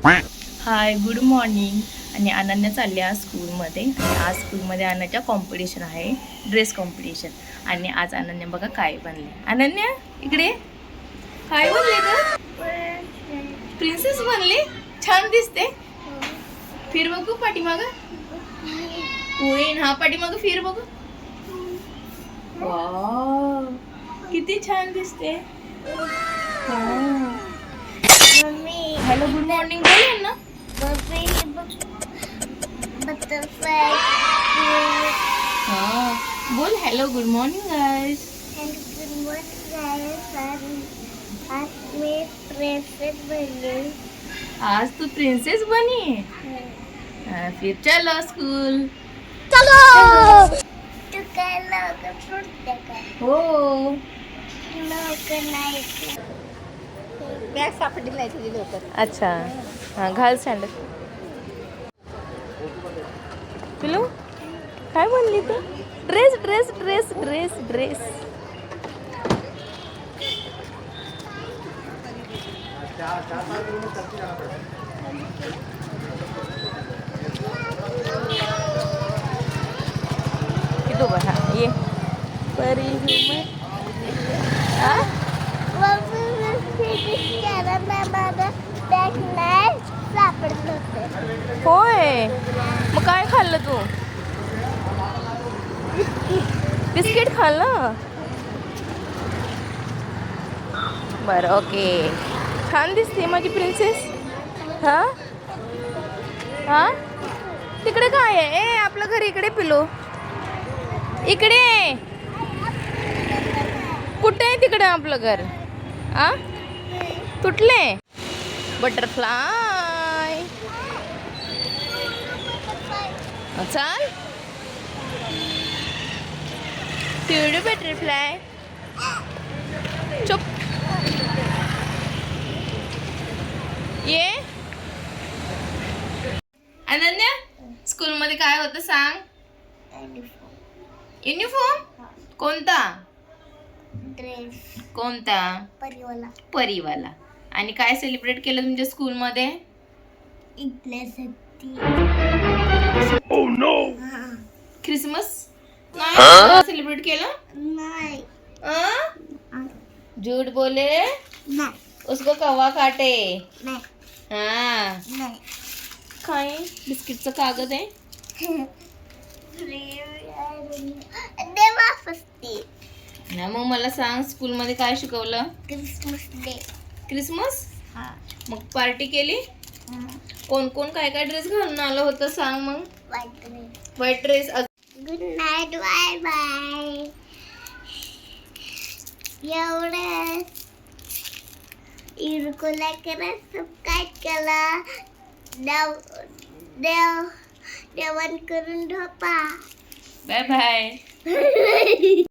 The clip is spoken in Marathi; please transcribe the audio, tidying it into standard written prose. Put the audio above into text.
हाय, गुड मॉर्निंग. आणि अनन्या चालली आज स्कूलमध्ये. आणि आज स्कूलमध्ये अनन्याच्या कॉम्पिटिशन आहे, ड्रेस कॉम्पिटिशन. आणि आज अनन्या बघा काय बनले. अनन्या इकडे काय बनले ग? प्रिन्सेस बनली. छान दिसते. फिर बघू पाठीमाग. हा पाठीमाग फिर बघू. वाव, किती छान दिसते. हॅलो, गुड मॉर्निंग बोल ना. बटरफ्लाय बोल हॅलो गुड मॉर्निंग गाइस. आज मी प्रिंसेस बनली. आज तू प्रिंसेस बनी. फिर चलो स्कूल. तू काय लवकर सुटते का? हो. लवकर नाही बॅग सापडली नाही तुझी लवकर. अच्छा, हां घाल सँडल. पिलू काय म्हणली तू? Dress dress dress dress dress. किती उभा हा ये परी हा. बॅग नाही सापडलं होतं. होय, मग काय खाल्लं तू? बिस्किट खाल्लं. बरं, ओके. छान दिसते माझी प्रिन्सेस. हा हा, तिकडे काय आहे? ए आपलं घर इकडे. पिलो इकडे. कुठे आहे तिकडे आपलं घर? आ तुटले. बटरफ्लाय. चाल पिवळी बटरफ्लाय. चुप ये. अनन्या, स्कूलमध्ये काय होतं सांग? युनिफॉर्म कोणता? ड्रेस कोणता? परिवाला. परीवाला. आणि काय सेलिब्रेट केलं तुमच्या स्कूलमध्ये? इथल्यासाठी क्रिसमस नाही सेलिब्रेट केलं. नाही झूठ बोले नाही उसको कवा काटे. नाही हाँ नाही काय बिस्किटचं कागद आहे. दे वापस ते. ना मग मला सांग, स्कूलमध्ये काय शिकवलं? Christmas day. क्रिसमस. हा मग पार्टी केली. कोण कोण काय काय ड्रेस घालून आलं होतं सांग मग? वाईट dress. White dress. Good night. Bye bye. एवढं इरकोला करा, सबस्क्राईब करा, जेवण करून झोपा. Bye bye.